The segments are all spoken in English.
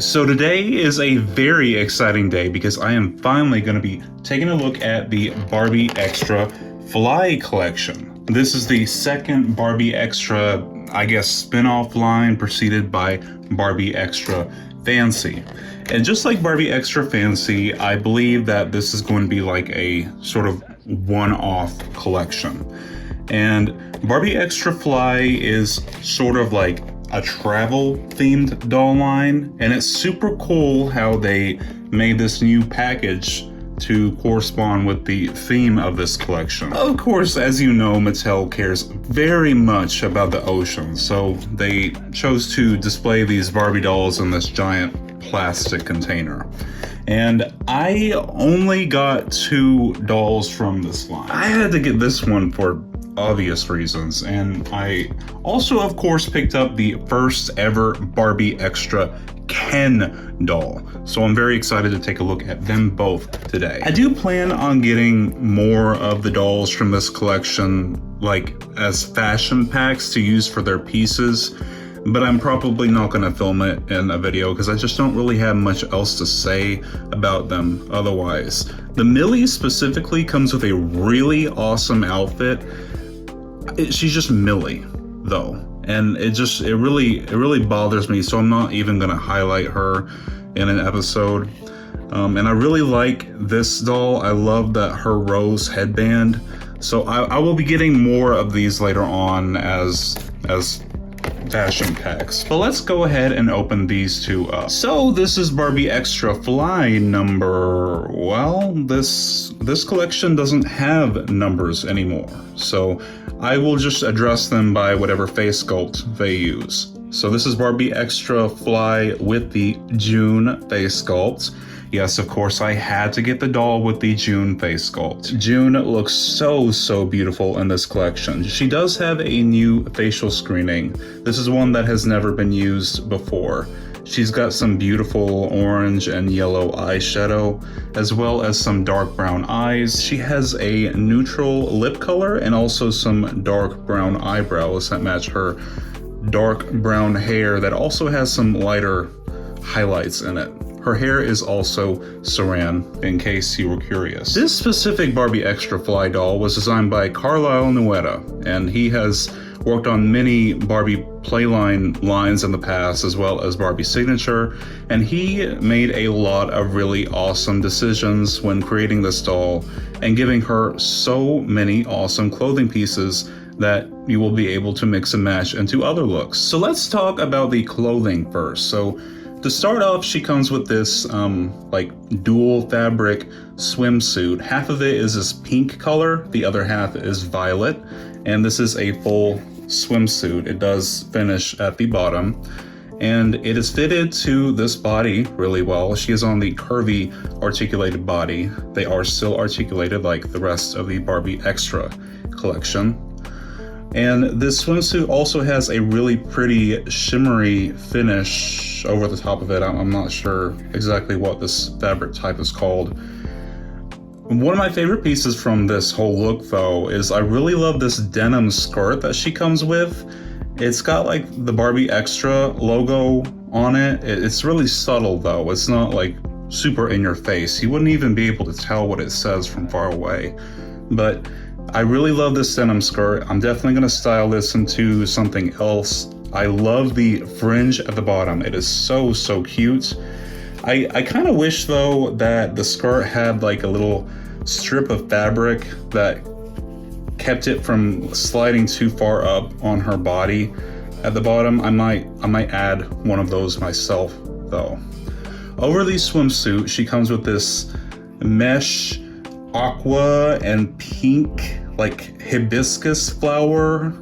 So today is a very exciting day because I am finally going to be taking a look at the Barbie Extra Fly collection. This is the second Barbie Extra, I guess, spin-off line preceded by Barbie Extra Fancy. And just like Barbie Extra Fancy, I believe that this is going to be like a sort of one-off collection. And Barbie Extra Fly is sort of like a travel themed doll line, and it's super cool how they made this new package to correspond with the theme of this collection. Of course, as you know, Mattel cares very much about the ocean, so they chose to display these Barbie dolls in this giant plastic container. And I only got 2 dolls from this line. I had to get this one for obvious reasons, and I also of course picked up the first ever Barbie Extra Ken doll, so I'm very excited to take a look at them both today. I do plan on getting more of the dolls from this collection like as fashion packs to use for their pieces, but I'm probably not going to film it in a video because I just don't really have much else to say about them otherwise. The Millie specifically comes with a really awesome outfit. She's just Millie though, and it really bothers me, so I'm not even gonna highlight her in an episode. And I really like this doll. I love that her rose headband, so I will be getting more of these later on as fashion packs. But let's go ahead and open these 2 up. So this is Barbie Extra Fly number, well, this collection doesn't have numbers anymore, so I will just address them by whatever face sculpt they use. So this is Barbie Extra Fly with the June face sculpt. Yes, of course, I had to get the doll with the June face sculpt. June looks so beautiful in this collection. She does have a new facial screening. This is one that has never been used before. She's got some beautiful orange and yellow eyeshadow, as well as some dark brown eyes. She has a neutral lip color and also some dark brown eyebrows that match her dark brown hair that also has some lighter highlights in it. Her hair is also saran, in case you were curious. This specific Barbie Extra Fly doll was designed by Carlisle Nuetta, and he has worked on many Barbie Playline lines in the past, as well as Barbie Signature, and he made a lot of really awesome decisions when creating this doll and giving her so many awesome clothing pieces that you will be able to mix and match into other looks. So let's talk about the clothing first. So to start off, she comes with this like dual fabric swimsuit. Half of it is this pink color, the other half is violet, and this is a full swimsuit. It does finish at the bottom, and it is fitted to this body really well. She is on the curvy articulated body. They are still articulated like the rest of the Barbie Extra collection. And this swimsuit also has a really pretty shimmery finish over the top of it. I'm not sure exactly what this fabric type is called. One of my favorite pieces from this whole look though is I really love this denim skirt that she comes with. It's got like the Barbie Extra logo on it. It's really subtle though. It's not like super in your face. You wouldn't even be able to tell what it says from far away. But I really love this denim skirt. I'm definitely gonna style this into something else. I love the fringe at the bottom. It is so cute. I kind of wish though that the skirt had like a little strip of fabric that kept it from sliding too far up on her body at the bottom. I might add one of those myself though. Over the swimsuit, she comes with this mesh aqua and pink like hibiscus flower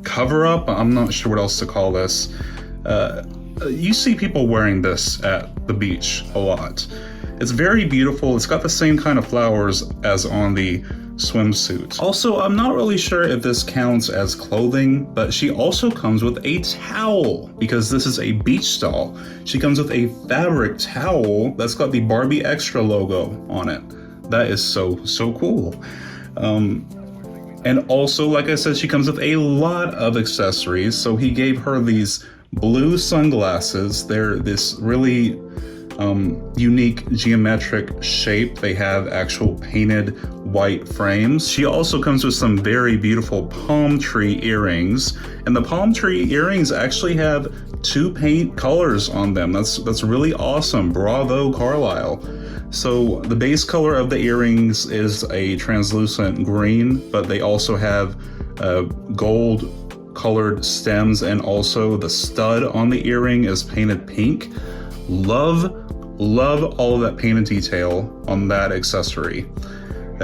cover up. I'm not sure what else to call this. You see people wearing this at the beach a lot. It's very beautiful. It's got the same kind of flowers as on the swimsuit. Also, I'm not really sure if this counts as clothing, but she also comes with a towel because this is a beach doll. She comes with a fabric towel that's got the Barbie Extra logo on it. That is so cool. And also, like I said, she comes with a lot of accessories. So he gave her these blue sunglasses. They're this really unique geometric shape. They have actual painted white frames. She also comes with some very beautiful palm tree earrings, and the palm tree earrings actually have 2 paint colors on them. That's really awesome. Bravo, Carlisle. So the base color of the earrings is a translucent green, but they also have gold colored stems, and also the stud on the earring is painted pink. Love all of that painted detail on that accessory.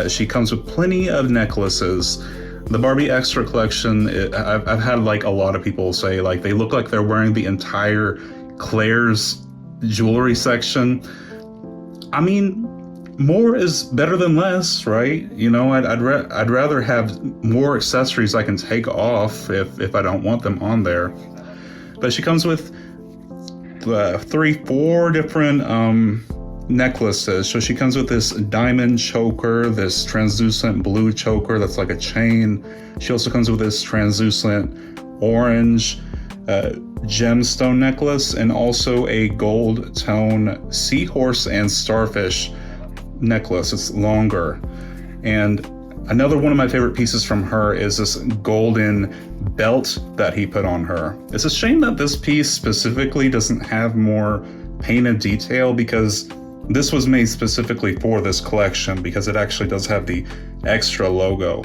She comes with plenty of necklaces. The Barbie Extra collection, I've had like a lot of people say like they look like they're wearing the entire Claire's jewelry section. I mean, more is better than less, right? You know, I'd rather have more accessories I can take off if I don't want them on there. But she comes with 4 different necklaces. So she comes with this diamond choker, this translucent blue choker that's like a chain. She also comes with this translucent orange gemstone necklace, and also a gold tone seahorse and starfish necklace. It's longer. And another one of my favorite pieces from her is this golden belt that he put on her. It's a shame that this piece specifically doesn't have more painted detail, because this was made specifically for this collection, because it actually does have the extra logo.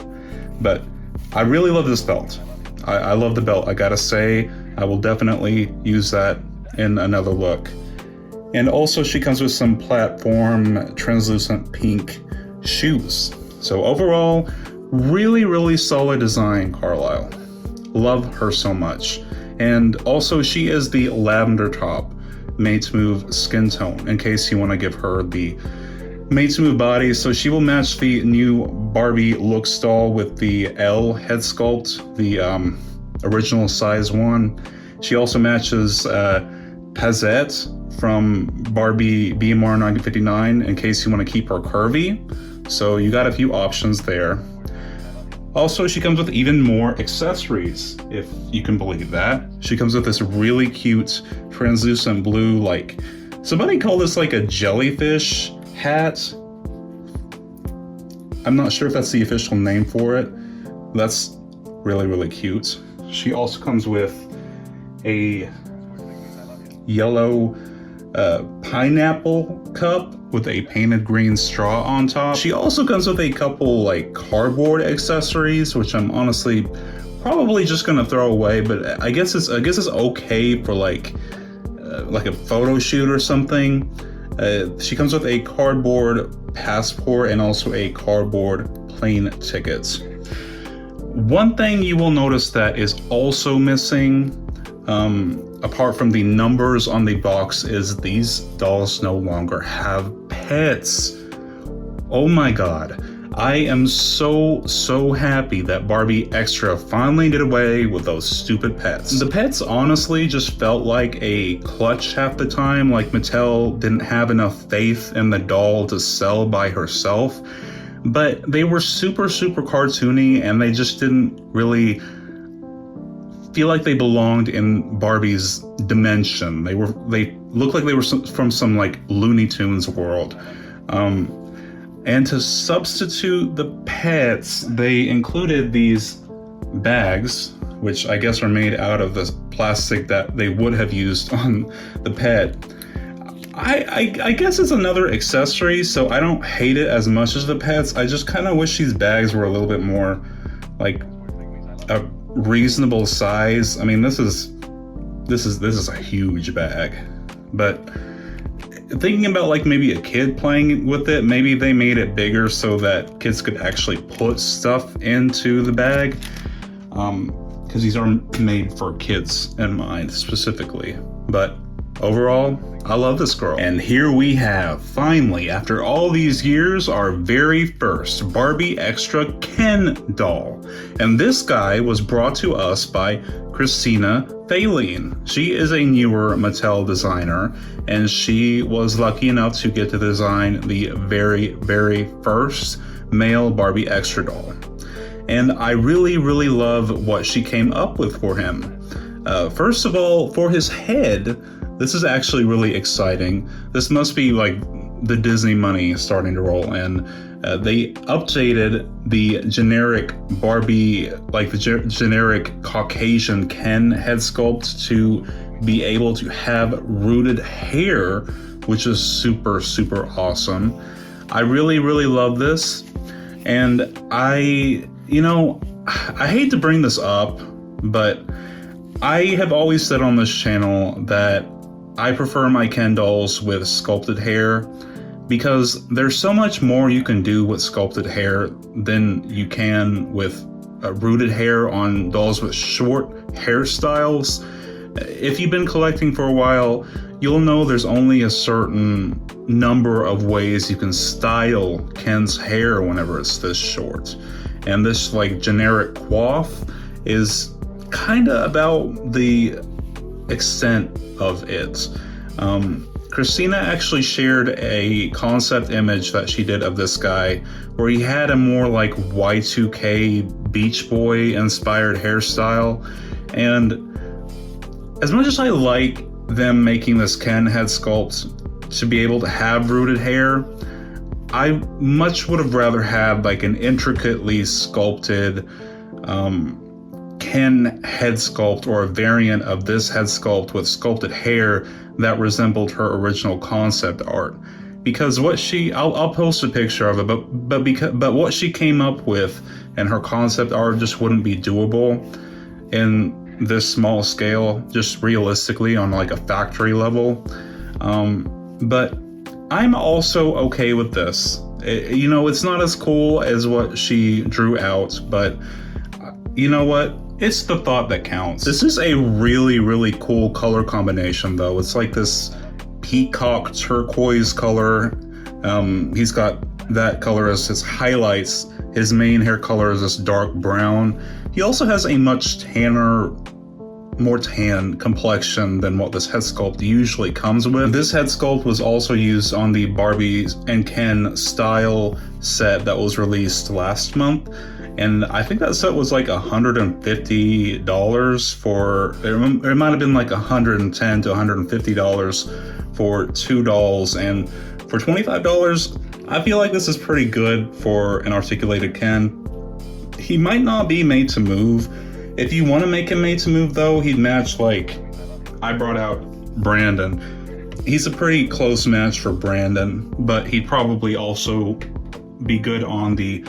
But I really love this belt. I love the belt. I gotta say, I will definitely use that in another look. And also she comes with some platform translucent pink shoes. So overall, really solid design, Carlisle. Love her so much. And also she is the lavender top made to move skin tone, in case you want to give her the made to move body. So she will match the new Barbie look doll with the L head sculpt, the original size 1. She also matches Pazette from Barbie BMR 1959, in case you want to keep her curvy. So you got a few options there. Also, she comes with even more accessories, if you can believe that. She comes with this really cute translucent blue, like, somebody called this like a jellyfish hat. I'm not sure if that's the official name for it. That's really cute. She also comes with a yellow pineapple cup with a painted green straw on top. She also comes with a couple like cardboard accessories, which I'm honestly probably just gonna throw away, but I guess it's okay for like a photo shoot or something. She comes with a cardboard passport and also a cardboard plane ticket. One thing you will notice that is also missing, apart from the numbers on the box, is these dolls no longer have pets. Oh my god. I am so happy that Barbie Extra finally did away with those stupid pets. The pets honestly just felt like a clutch half the time, like Mattel didn't have enough faith in the doll to sell by herself. But they were super cartoony, and they just didn't really feel like they belonged in Barbie's dimension. They looked like they were from some like Looney Tunes world. And to substitute the pets, they included these bags, which I guess are made out of the plastic that they would have used on the pet. I guess it's another accessory, so I don't hate it as much as the pets. I just kind of wish these bags were a little bit more like a reasonable size. I mean, this is a huge bag, but thinking about like maybe a kid playing with it, maybe they made it bigger so that kids could actually put stuff into the bag, because these are made for kids in mind specifically. But overall, I love this girl. And here we have, finally, after all these years, our very first Barbie Extra Ken doll. And this guy was brought to us by Christina Faline. She is a newer Mattel designer, and she was lucky enough to get to design the very first male Barbie Extra doll. And I really love what she came up with for him. First of all, for his head, this is actually really exciting. This must be like the Disney money starting to roll in. They updated the generic Barbie, like the generic Caucasian Ken head sculpt to be able to have rooted hair, which is super, super awesome. I really, really love this. And I hate to bring this up, but I have always said on this channel that I prefer my Ken dolls with sculpted hair because there's so much more you can do with sculpted hair than you can with rooted hair on dolls with short hairstyles. If you've been collecting for a while, you'll know there's only a certain number of ways you can style Ken's hair whenever it's this short. And this like generic coif is kind of about the extent of it. Christina actually shared a concept image that she did of this guy where he had a more like Y2K Beach Boy inspired hairstyle. And as much as I like them making this Ken head sculpt to be able to have rooted hair, I much would have rather had like an intricately sculpted Ken head sculpt or a variant of this head sculpt with sculpted hair that resembled her original concept art. Because what I'll post a picture of it, but what she came up with in her concept art just wouldn't be doable in this small scale, just realistically on like a factory level. But I'm also okay with this. It's not as cool as what she drew out, but you know what? It's the thought that counts. This is a really, really cool color combination though. It's like this peacock turquoise color. He's got that color as his highlights. His main hair color is this dark brown. He also has a much more tan complexion than what this head sculpt usually comes with. This head sculpt was also used on the Barbie and Ken style set that was released last month. And I think that set was like $150 for, it might have been like $110 to $150 for 2 dolls. And for $25, I feel like this is pretty good for an articulated Ken. He might not be made to move. If you want to make him made to move though, he'd match like, I brought out Brandon. He's a pretty close match for Brandon, but he'd probably also be good on the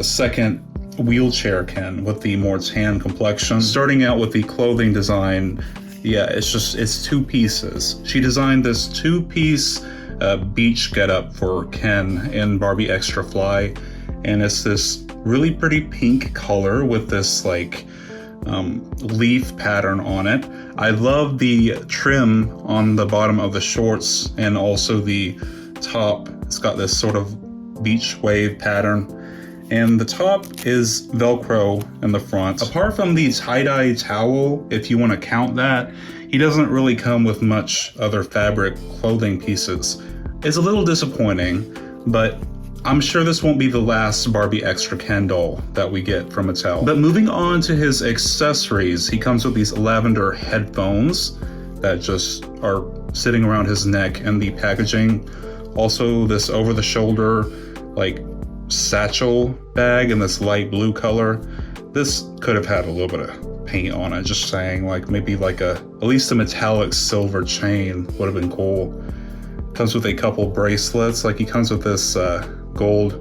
second wheelchair Ken with the more tan complexion. Starting out with the clothing design, yeah, it's 2 pieces. She designed this 2-piece beach getup for Ken in Barbie Extra Fly, and it's this really pretty pink color with this like leaf pattern on it. I love the trim on the bottom of the shorts and also the top. It's got this sort of beach wave pattern. And the top is Velcro in the front. Apart from the tie-dye towel, if you want to count that, he doesn't really come with much other fabric clothing pieces. It's a little disappointing, but I'm sure this won't be the last Barbie Extra Ken doll that we get from Mattel. But moving on to his accessories, he comes with these lavender headphones that just are sitting around his neck in the packaging. Also this over-the-shoulder like satchel bag in this light blue color. This could have had a little bit of paint on it, just saying, like maybe like at least a metallic silver chain would have been cool. Comes with a couple bracelets, like he comes with this gold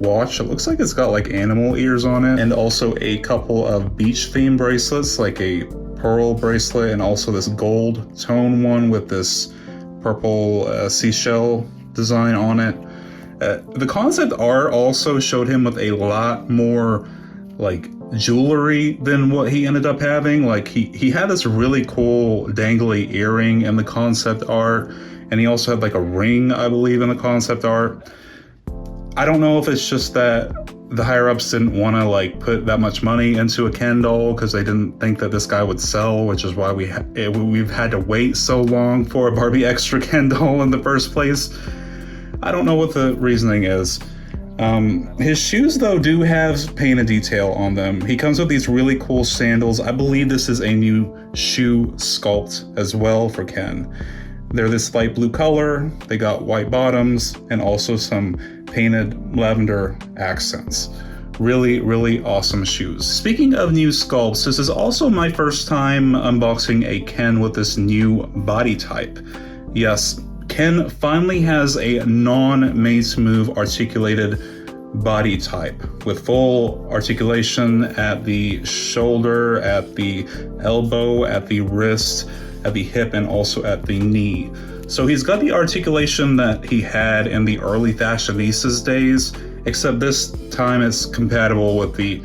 watch. It looks like it's got like animal ears on it, and also a couple of beach theme bracelets, like a pearl bracelet and also this gold tone one with this purple seashell design on it. The concept art also showed him with a lot more like jewelry than what he ended up having. Like he had this really cool dangly earring in the concept art, and he also had like a ring, I believe, in the concept art. I don't know if it's just that the higher ups didn't want to like put that much money into a Ken doll because they didn't think that this guy would sell, which is why we've had to wait so long for a Barbie Extra Ken doll in the first place. I don't know what the reasoning is. His shoes, though, do have painted detail on them. He comes with these really cool sandals. I believe this is a new shoe sculpt as well for Ken. They're this light blue color, they got white bottoms, and also some painted lavender accents. Really, really awesome shoes. Speaking of new sculpts, this is also my first time unboxing a Ken with this new body type. Yes, Ken finally has a non-Made to Move articulated body type with full articulation at the shoulder, at the elbow, at the wrist, at the hip, and also at the knee. So he's got the articulation that he had in the early Fashionistas days, except this time it's compatible with the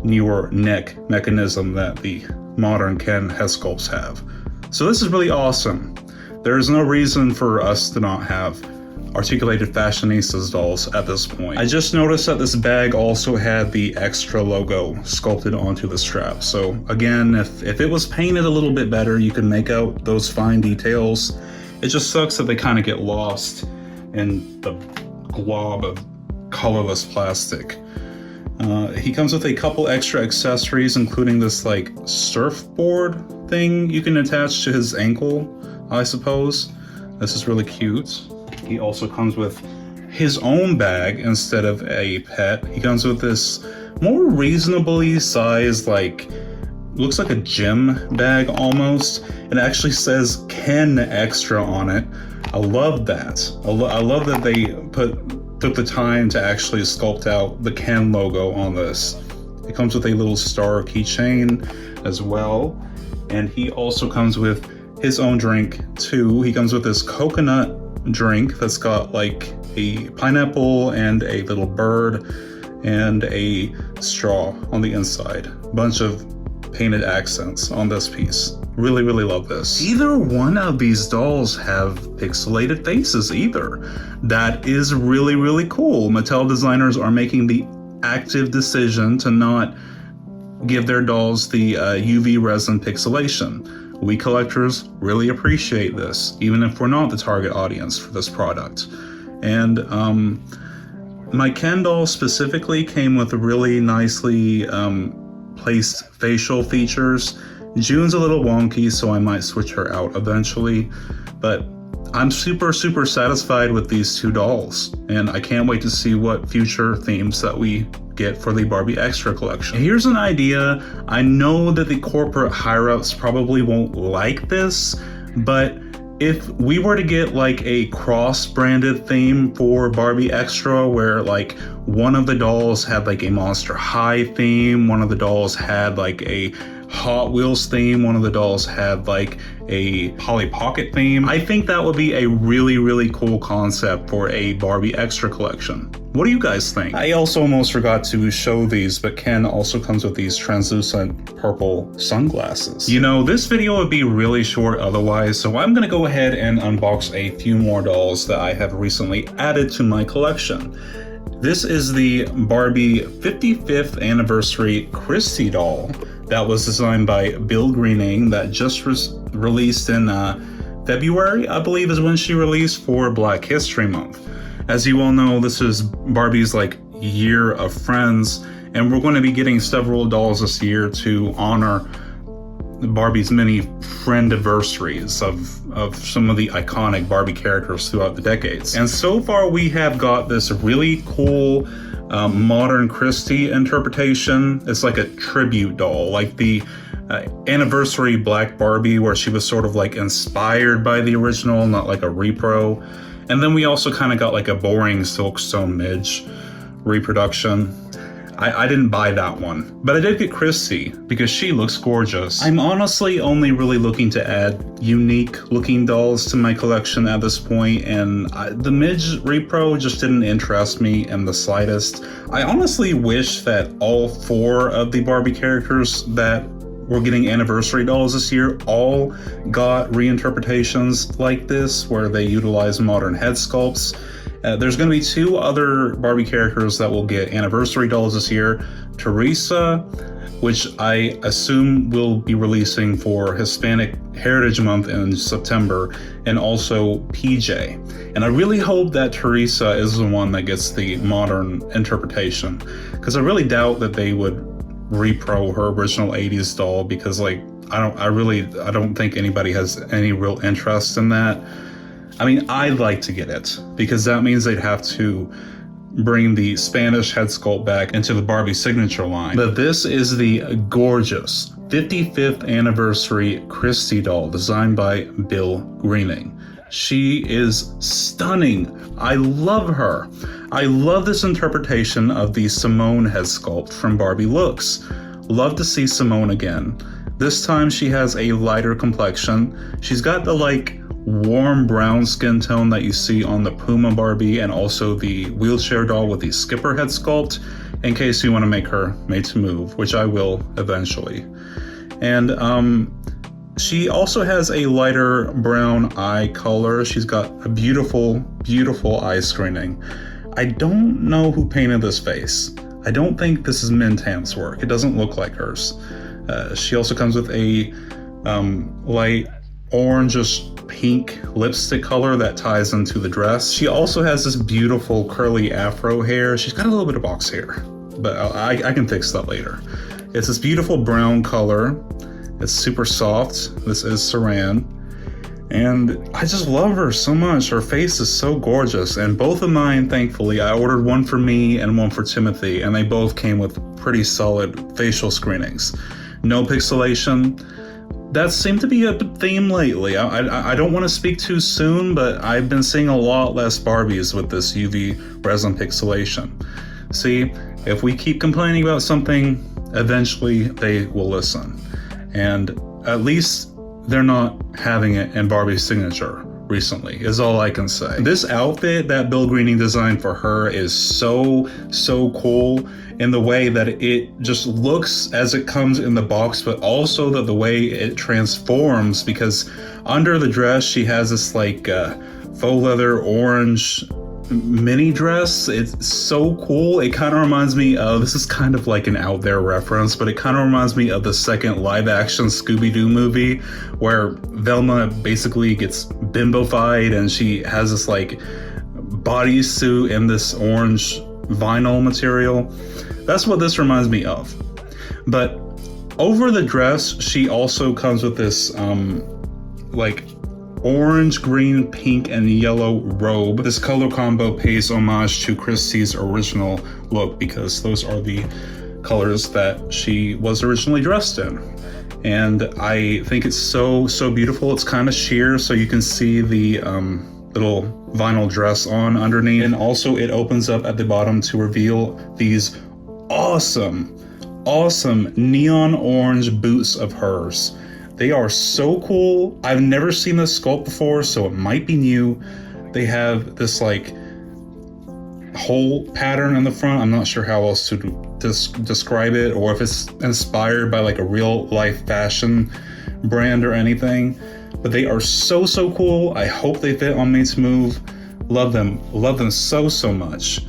newer neck mechanism that the modern Ken head sculpts have. So this is really awesome. There is no reason for us to not have articulated Fashionistas dolls at this point. I just noticed that this bag also had the extra logo sculpted onto the strap. So again, if it was painted a little bit better, you can make out those fine details. It just sucks that they kind of get lost in the glob of colorless plastic. He comes with a couple extra accessories, including this like surfboard thing you can attach to his ankle, I suppose. This is really cute. He also comes with his own bag instead of a pet. He comes with this more reasonably sized, like, looks like a gym bag almost. It actually says Ken Extra on it. I love that. I love that they took the time to actually sculpt out the Ken logo on this. It comes with a little star keychain as well. And he also comes with his own drink too. He comes with this coconut drink that's got like a pineapple and a little bird and a straw on the inside. Bunch of painted accents on this piece. Really, really love this. Either one of these dolls have pixelated faces either. That is really, really cool. Mattel designers are making the active decision to not give their dolls the UV resin pixelation. We collectors really appreciate this, even if we're not the target audience for this product. And my Ken doll specifically came with really nicely placed facial features. June's a little wonky, so I might switch her out eventually, but I'm super, super satisfied with these two dolls, and I can't wait to see what future themes that we get for the Barbie Extra collection. Here's an idea. I know that the corporate higher-ups probably won't like this, but if we were to get like a cross-branded theme for Barbie Extra, where like one of the dolls had like a Monster High theme, one of the dolls had like a Hot Wheels theme, one of the dolls had like a Polly Pocket theme, I think that would be a really, really cool concept for a Barbie Extra collection. What do you guys think? I also almost forgot to show these, but Ken also comes with these translucent purple sunglasses. You know, this video would be really short otherwise, so I'm gonna go ahead and unbox a few more dolls that I have recently added to my collection. This is the Barbie 55th Anniversary Christie doll that was designed by Bill Greening, that just released in February, I believe is when she released, for Black History Month. As you all know, this is Barbie's like year of friends, and we're going to be getting several dolls this year to honor Barbie's many friend-iversaries of some of the iconic Barbie characters throughout the decades. And so far we have got this really cool modern Christie interpretation. It's like a tribute doll, like the anniversary Black Barbie, where she was sort of like inspired by the original, not like a repro. And then we also kind of got like a boring Silkstone Midge reproduction. I didn't buy that one, but I did get Christie because she looks gorgeous. I'm honestly only really looking to add unique looking dolls to my collection at this point, and the Midge repro just didn't interest me in the slightest. I honestly wish that all four of the Barbie characters that we're getting anniversary dolls this year all got reinterpretations like this, where they utilize modern head sculpts. There's going to be 2 other Barbie characters that will get anniversary dolls this year. Teresa, which I assume will be releasing for Hispanic Heritage Month in September, and also PJ. And I really hope that Teresa is the one that gets the modern interpretation, because I really doubt that they would repro her original 80s doll, because like I don't think anybody has any real interest in that. I mean, I'd like to get it, because that means they'd have to bring the Spanish head sculpt back into the Barbie signature line. But this is the gorgeous 55th anniversary Christie doll designed by Bill Greening. She is stunning. I love her. I love this interpretation of the Simone head sculpt from Barbie Looks. Love to see Simone again. This time she has a lighter complexion. She's got the like warm brown skin tone that you see on the Puma Barbie, and also the wheelchair doll with the skipper head sculpt, in case you want to make her made to move, which I will eventually. And she also has a lighter brown eye color. She's got a beautiful, beautiful eye screening. I don't know who painted this face. I don't think this is Min Tam's work. It doesn't look like hers. She also comes with a light orangish pink lipstick color that ties into the dress. She also has this beautiful curly afro hair. She's got a little bit of box hair, but I can fix that later. It's this beautiful brown color. It's super soft. This is Saran. And I just love her so much. Her face is so gorgeous. And both of mine, thankfully, I ordered one for me and one for Timothy, and they both came with pretty solid facial screenings. No pixelation. That seemed to be a theme lately. I don't want to speak too soon, but I've been seeing a lot less Barbies with this UV resin pixelation. See, if we keep complaining about something, eventually they will listen. And at least they're not having it in Barbie's signature recently, is all I can say. This outfit that Bill Greening designed for her is so cool in the way that it just looks as it comes in the box, but also the way it transforms, because under the dress she has this like faux leather orange mini dress. It's so cool. It kind of reminds me of, this is kind of like an out there reference, but it kind of reminds me of the second live action Scooby-Doo movie where Velma basically gets bimbofied and she has this like bodysuit in this orange vinyl material. That's what this reminds me of. But over the dress, she also comes with this like orange, green, pink, and yellow robe. This color combo pays homage to Christie's original look, because those are the colors that she was originally dressed in. And I think it's so beautiful. It's kind of sheer, so you can see the little vinyl dress on underneath. And also it opens up at the bottom to reveal these awesome neon orange boots of hers. They are so cool. I've never seen this sculpt before, so it might be new. They have this like hole pattern in the front. I'm not sure how else to describe it, or if it's inspired by like a real life fashion brand or anything. But they are so cool. I hope they fit on Made to Move. Love them so much.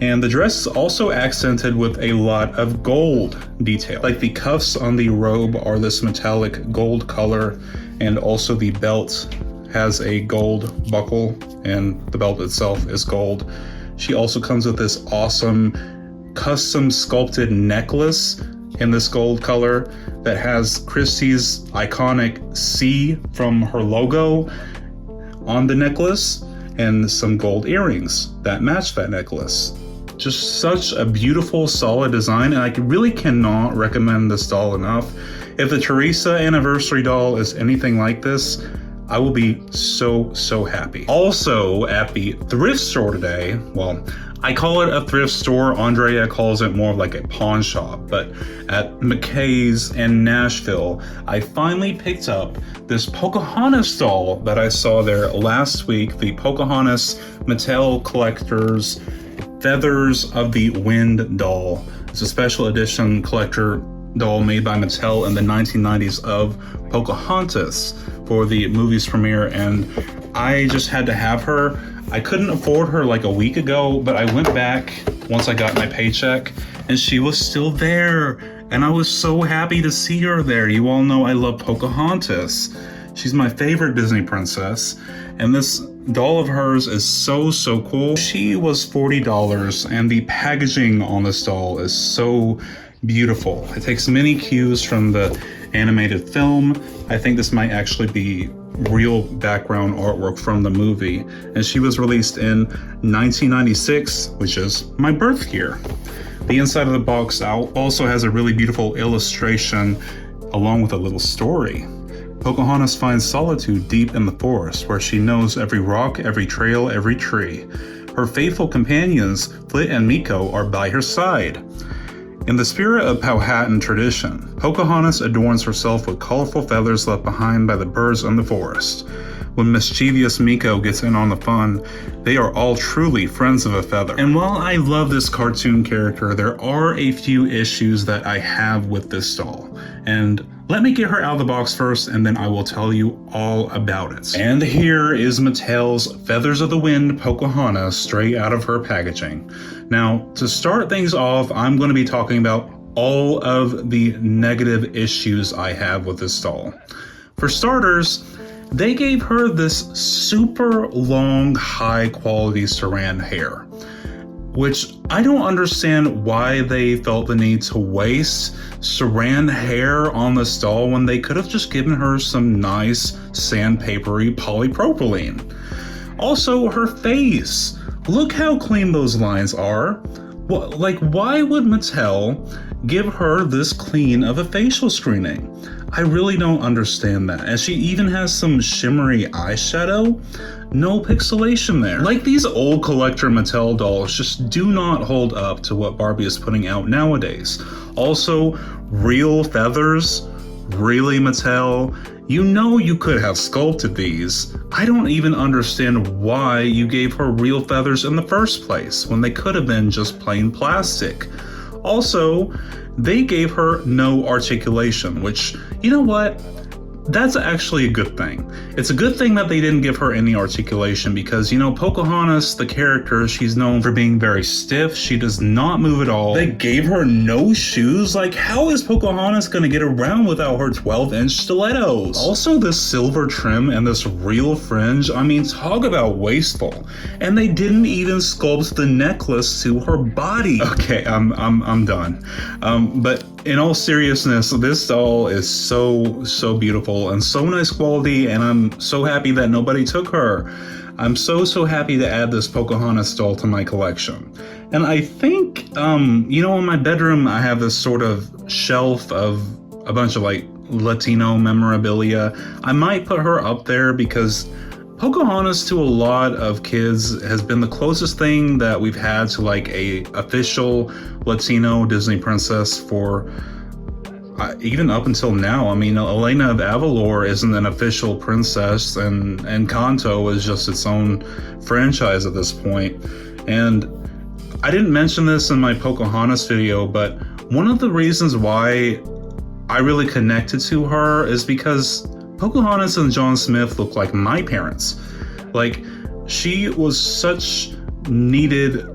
And the dress is also accented with a lot of gold detail. Like the cuffs on the robe are this metallic gold color, and also the belt has a gold buckle, and the belt itself is gold. She also comes with this awesome custom sculpted necklace in this gold color that has Christie's iconic C from her logo on the necklace, and some gold earrings that match that necklace. Just such a beautiful, solid design, and I really cannot recommend this doll enough. If the Teresa anniversary doll is anything like this, I will be so happy. Also, at the thrift store today, well, I call it a thrift store. Andrea calls it more of like a pawn shop, but at McKay's in Nashville, I finally picked up this Pocahontas doll that I saw there last week, the Pocahontas Mattel Collector's Feathers of the Wind doll. It's a special edition collector doll made by Mattel in the 1990s of Pocahontas for the movie's premiere, and I just had to have her. I couldn't afford her like a week ago, but I went back once I got my paycheck and she was still there. And I was so happy to see her there. You all know I love Pocahontas. She's my favorite Disney princess. And this doll of hers is so cool. She was $40 and the packaging on this doll is so beautiful. It takes many cues from the animated film. I think this might actually be real background artwork from the movie. And she was released in 1996, which is my birth year. The inside of the box also has a really beautiful illustration along with a little story. Pocahontas finds solitude deep in the forest where she knows every rock, every trail, every tree. Her faithful companions, Flit and Meeko, are by her side. In the spirit of Powhatan tradition, Pocahontas adorns herself with colorful feathers left behind by the birds in the forest. When mischievous Meeko gets in on the fun, they are all truly friends of a feather. And while I love this cartoon character, there are a few issues that I have with this doll. And let me get her out of the box first, and then I will tell you all about it. And here is Mattel's Feathers of the Wind Pocahontas straight out of her packaging. Now, to start things off, I'm going to be talking about all of the negative issues I have with this doll. For starters, they gave her this super long, high quality saran hair, which I don't understand why they felt the need to waste saran hair on this doll when they could have just given her some nice sandpapery polypropylene. Also, her face. Look how clean those lines are. Why would Mattel give her this clean of a facial screening? I really don't understand that. And she even has some shimmery eyeshadow. No pixelation there. Like, these old collector Mattel dolls just do not hold up to what Barbie is putting out nowadays. Also, real feathers? Really, Mattel? You know you could have sculpted these. I don't even understand why you gave her real feathers in the first place when they could have been just plain plastic. Also, they gave her no articulation, which, you know what? That's actually a good thing. It's a good thing that they didn't give her any articulation because, you know, Pocahontas, the character, she's known for being very stiff. She does not move at all. They gave her no shoes. Like, how is Pocahontas gonna get around without her 12-inch stilettos? Also, this silver trim and this real fringe, I mean, talk about wasteful. And they didn't even sculpt the necklace to her body. Okay, I'm done. But in all seriousness, this doll is so beautiful and so nice quality, and I'm so happy that nobody took her. I'm so happy to add this Pocahontas doll to my collection. And I think, you know, in my bedroom, I have this sort of shelf of a bunch of like Latino memorabilia. I might put her up there because Pocahontas to a lot of kids has been the closest thing that we've had to like a official Latino Disney princess for even up until now. I mean, Elena of Avalor isn't an official princess, and Encanto is just its own franchise at this point. And I didn't mention this in my Pocahontas video, but one of the reasons why I really connected to her is because Pocahontas and John Smith look like my parents. Like, she was such needed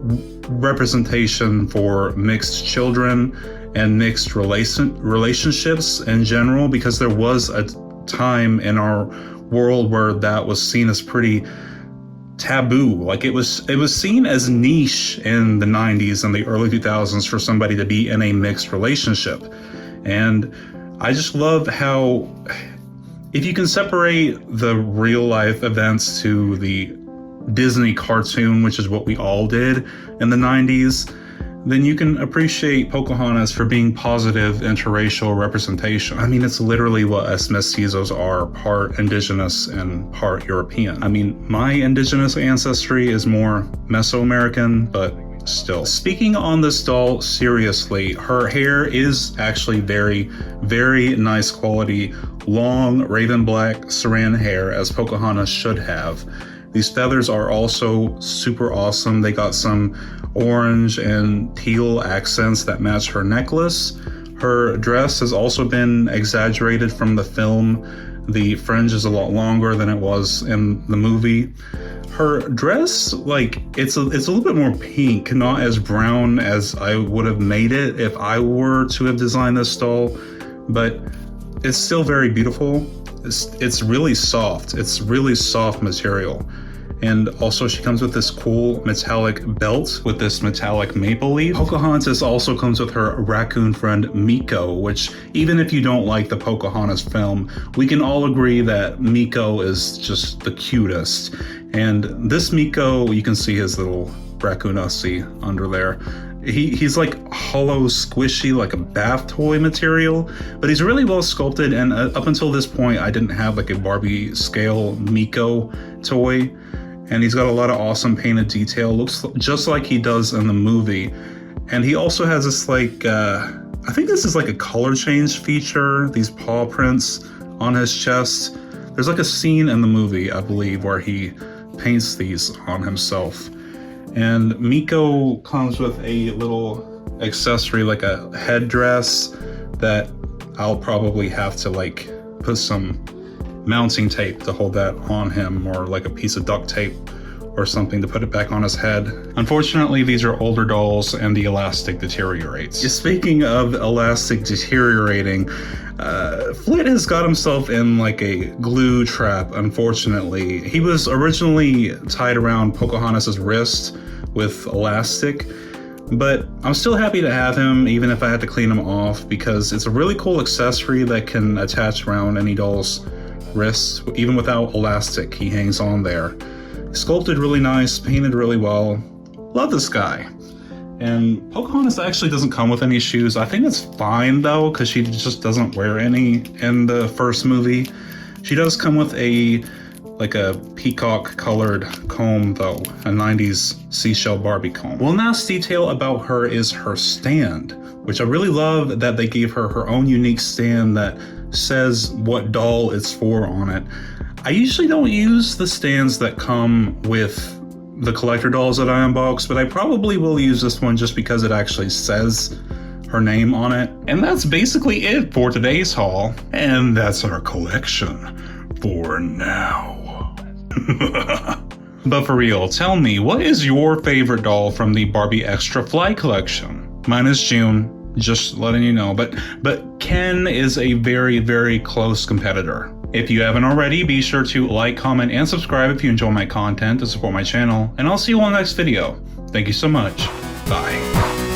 representation for mixed children and mixed relationships in general, because there was a time in our world where that was seen as pretty taboo. Like, it was seen as niche in the 90s and the early 2000s for somebody to be in a mixed relationship. And I just love how, if you can separate the real life events to the Disney cartoon, which is what we all did in the 90s, then you can appreciate Pocahontas for being positive interracial representation. I mean, it's literally what us mestizos are, part indigenous and part European. I mean, my indigenous ancestry is more Mesoamerican, but still. Speaking on this doll seriously, her hair is actually very nice quality, long raven black saran hair, as Pocahontas should have. These feathers are also super awesome. They got some orange and teal accents that match her necklace. Her dress has also been exaggerated from the film. The fringe is a lot longer than it was in the movie. Her dress, like, it's a little bit more pink, not as brown as I would have made it if I were to have designed this doll, but it's still very beautiful. It's really soft. It's really soft material. And also she comes with this cool metallic belt with this metallic maple leaf. Pocahontas also comes with her raccoon friend Miko, which even if you don't like the Pocahontas film, we can all agree that Miko is just the cutest. And this Miko, you can see his little raccoon Ussie under there. He's like hollow, squishy, like a bath toy material, but he's really well sculpted. And up until this point, I didn't have like a Barbie scale Miko toy. And he's got a lot of awesome painted detail. Looks just like he does in the movie. And he also has this like, I think this is like a color change feature, these paw prints on his chest. There's like a scene in the movie, I believe, where he paints these on himself. And Miko comes with a little accessory, like a headdress that I'll probably have to like put some mounting tape to hold that on him, or like a piece of duct tape or something to put it back on his head. Unfortunately, these are older dolls and the elastic deteriorates. Speaking of elastic deteriorating, Flit has got himself in like a glue trap, unfortunately. He was originally tied around Pocahontas' wrist with elastic, but I'm still happy to have him, even if I had to clean him off, because it's a really cool accessory that can attach around any doll's wrists. Even without elastic, he hangs on there. Sculpted really nice, painted really well. Love this guy. And Pocahontas actually doesn't come with any shoes. I think it's fine though, because she just doesn't wear any in the first movie. She does come with a peacock colored comb though, a 90s seashell Barbie comb. One last detail about her is her stand, which I really love that they gave her her own unique stand that says what doll it's for on it. I usually don't use the stands that come with the collector dolls that I unbox, but I probably will use this one just because it actually says her name on it. And that's basically it for today's haul. And that's our collection for now. But for real, tell me, what is your favorite doll from the Barbie Extra Fly collection? Mine is June, just letting you know, but Ken is a very, very close competitor. If you haven't already, be sure to like, comment, and subscribe if you enjoy my content to support my channel, and I'll see you on the next video. Thank you so much. Bye.